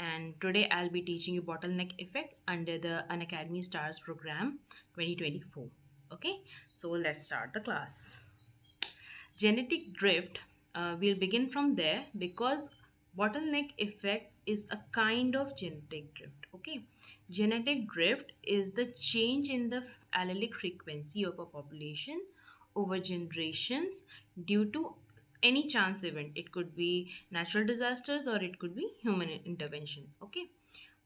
and today I'll be teaching you bottleneck effect under the Unacademy Stars program 2024. Okay, so let's start the class. Genetic drift, we'll begin from there because bottleneck effect is a kind of genetic drift. Okay, genetic drift is the change in the allelic frequency of a population over generations due to any chance event. It could be natural disasters or it could be human intervention. Okay,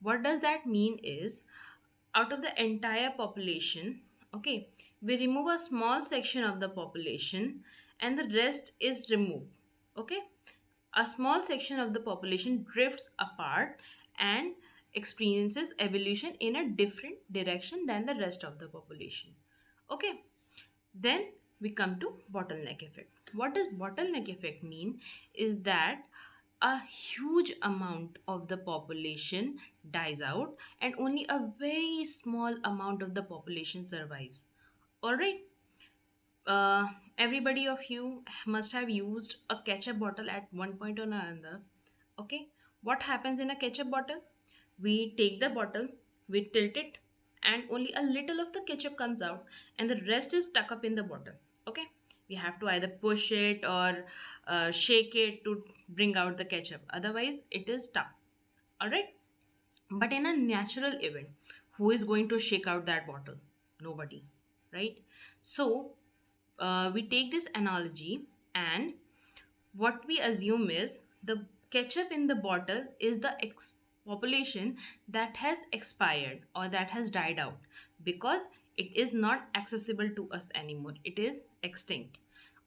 what does that mean is, out of the entire population, okay, we remove a small section of the population and the rest is removed. Okay, a small section of the population drifts apart and experiences evolution in a different direction than the rest of the population. Okay, then we come to bottleneck effect. What does bottleneck effect mean is that a huge amount of the population dies out and only a very small amount of the population survives. All right, uh, everybody of you must have used a ketchup bottle at one point or another. Okay, what happens in a ketchup bottle? We take the bottle, we tilt it, and only a little of the ketchup comes out, and the rest is stuck up in the bottle. Okay, we have to either push it or shake it to bring out the ketchup, otherwise, it is stuck. All right, but in a natural event, who is going to shake out that bottle? Nobody, right? So, we take this analogy, and what we assume is the ketchup in the bottle is the population that has expired or that has died out because it is not accessible to us anymore. It is extinct.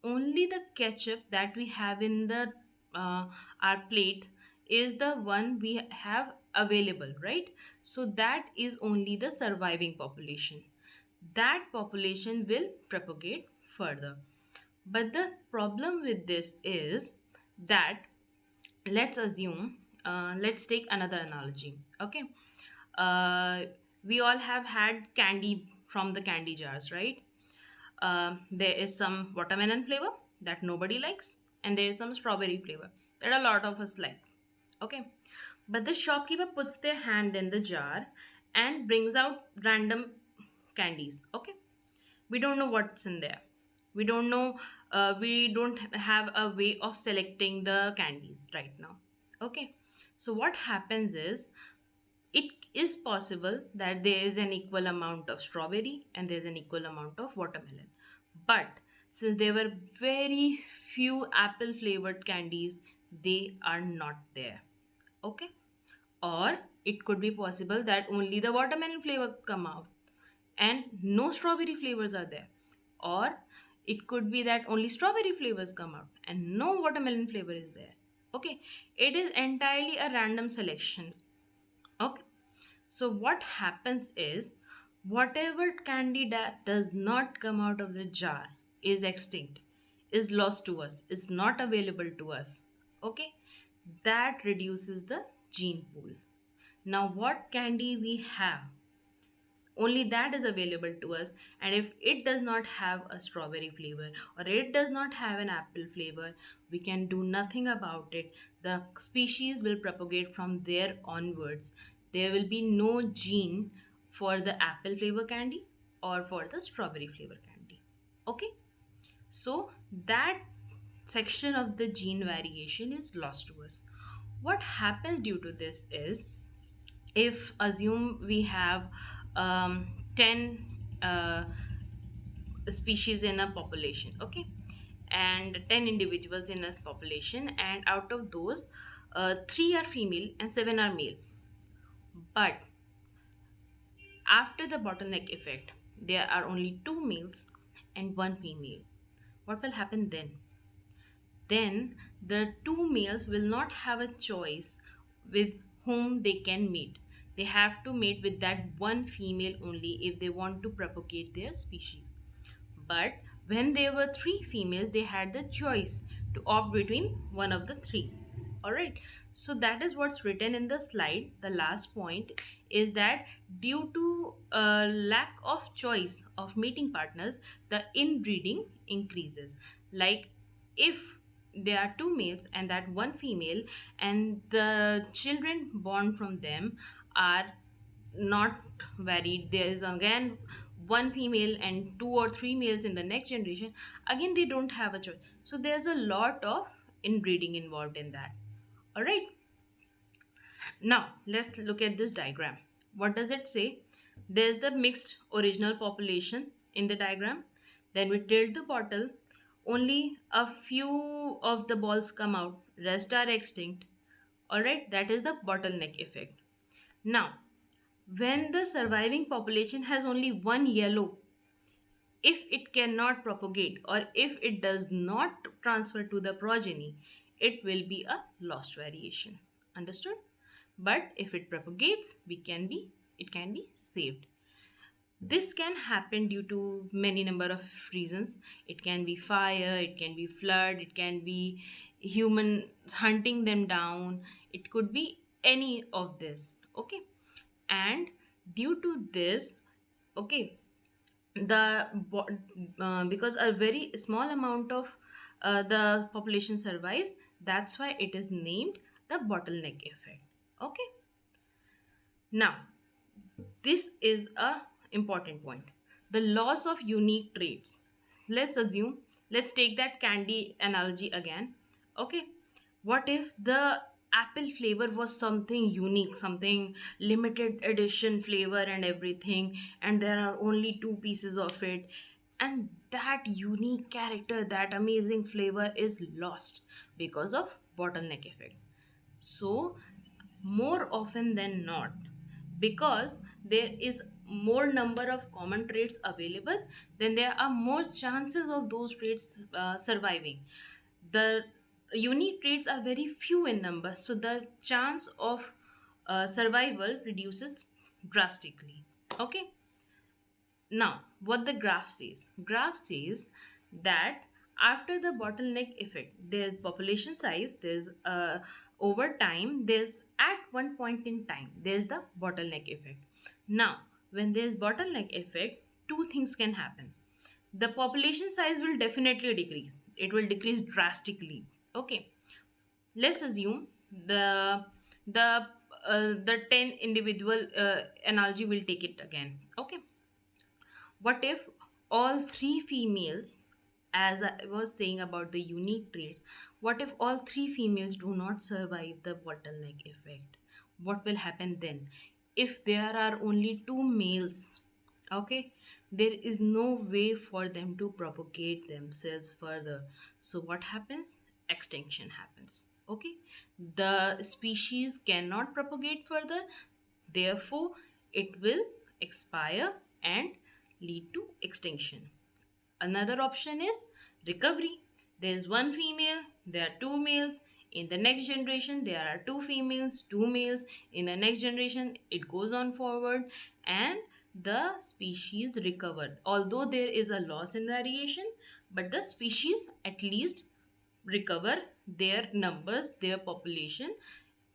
Only the ketchup that we have in the our plate is the one we have available, right? So that is only the surviving population. That population will propagate further. But the problem with this is that, let's assume, let's take another analogy. Okay, uh, we all have had candy from the candy jars, right? There is some watermelon flavor that nobody likes, and there is some strawberry flavor that a lot of us like. Okay, but the shopkeeper puts their hand in the jar and brings out random candies. Okay, we don't know what's in there. We don't know, we don't have a way of selecting the candies right now. Okay, so what happens is, it is possible that there is an equal amount of strawberry and there's an equal amount of watermelon, but since there were very few apple flavored candies, they are not there. Okay, or it could be possible that only the watermelon flavor come out and no strawberry flavors are there, or it could be that only strawberry flavors come out and no watermelon flavor is there. Okay, it is entirely a random selection. Okay, so what happens is, whatever candy that does not come out of the jar is extinct, is lost to us, is not available to us. Okay, that reduces the gene pool. Now what candy we have, only that is available to us, and if it does not have a strawberry flavor or it does not have an apple flavor, we can do nothing about it. The species will propagate from there onwards. There will be no gene for the apple flavor candy or for the strawberry flavor candy. Okay, so that section of the gene variation is lost to us. What happens due to this is, if assume we have 10 uh, species in a population, okay, and 10 individuals in a population, and out of those, 3 are female and 7 are male, but after the bottleneck effect there are only 2 males and 1 female. What will happen then? Then the 2 males will not have a choice with whom they can mate. They have to mate with that 1 female only if they want to propagate their species. But when there were 3 females, they had the choice to opt between one of the 3. Alright, so that is what's written in the slide. The last point is that due to lack of choice of mating partners, the inbreeding increases. Like, if there are two males and that one female, and the children born from them are not varied. There is again one female and two or three males in the next generation. Again, they don't have a choice. So there's a lot of inbreeding involved in that. All right. Now, let's look at this diagram. What does it say? There's the mixed original population in the diagram. Then we tilt the bottle. Only a few of the balls come out, rest are extinct. Alright, that is the bottleneck effect. Now, when the surviving population has only one yellow, if it cannot propagate or if it does not transfer to the progeny, it will be a lost variation. Understood? But if it propagates, it can be saved. This can happen due to many number of reasons. It can be fire, it can be flood, it can be human hunting them down, it could be any of this. Okay, and due to this, okay, because a very small amount of the population survives, that's why it is named the bottleneck effect. Okay, now this is a important point. The loss of unique traits. Let's take that candy analogy again. Okay, what if the apple flavor was something unique, something limited edition flavor and everything, and there are only two pieces of it, and that unique character, that amazing flavor is lost because of bottleneck effect. So more often than not, because there is more number of common traits available, then there are more chances of those traits surviving. The unique traits are very few in number, so the chance of survival reduces drastically. Okay, now, what the graph says that after the bottleneck effect, there's population size, there's over time, there's at one point in time, there's the bottleneck effect. Now, when there's bottleneck effect, two things can happen. The population size will definitely decrease. It will decrease drastically. Okay, let's assume the the 10 individual analogy will take it again. Okay, what if all three females, as I was saying about the unique traits, what if all three females do not survive the bottleneck effect? What will happen then? If there are only two males, okay, there is no way for them to propagate themselves further. So, what happens? Extinction happens. Okay, the species cannot propagate further, therefore, it will expire and lead to extinction. Another option is recovery. There is one female, there are two males. In the next generation, there are two females, two males. In the next generation, it goes on forward and the species recovered. Although there is a loss in variation, but the species at least recover their numbers, their population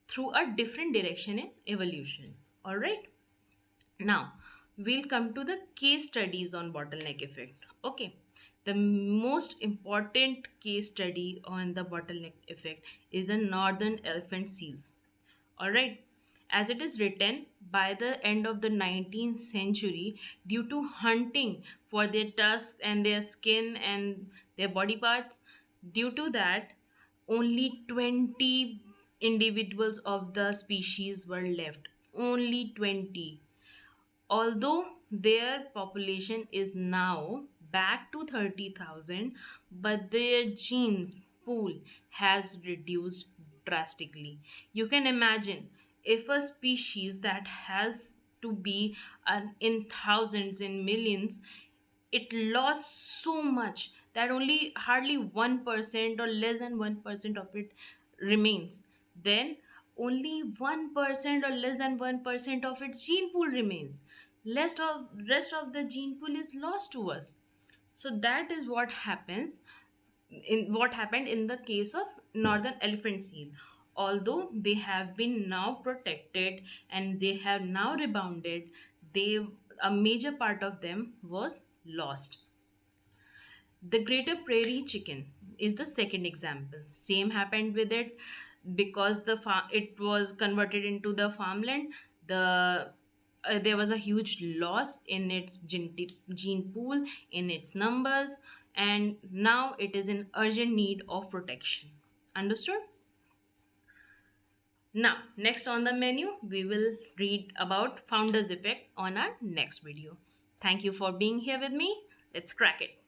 through a different direction in evolution. All right. Now, we'll come to the case studies on bottleneck effect. Okay, the most important case study on the bottleneck effect is the northern elephant seals. All right, as it is written, by the end of the 19th century, due to hunting for their tusks and their skin and their body parts, due to that, only 20 individuals of the species were left. Only 20, although their population is now back to 30,000, but their gene pool has reduced drastically. You can imagine, if a species that has to be in thousands, in millions, it lost so much that only hardly 1% or less than 1% of it remains, then only 1% or less than 1% of its gene pool remains. Rest of the gene pool is lost to us. So that is what happened in the case of northern elephant seal. Although they have been now protected and they have now rebounded, they a major part of them was lost. The greater prairie chicken. is the second example. Same happened with it, because it was converted into the farmland. There was a huge loss in its gene pool, in its numbers, and now it is in urgent need of protection. Understood? Now, next on the menu, we will read about founder's effect on our next video. Thank you for being here with me. Let's crack it.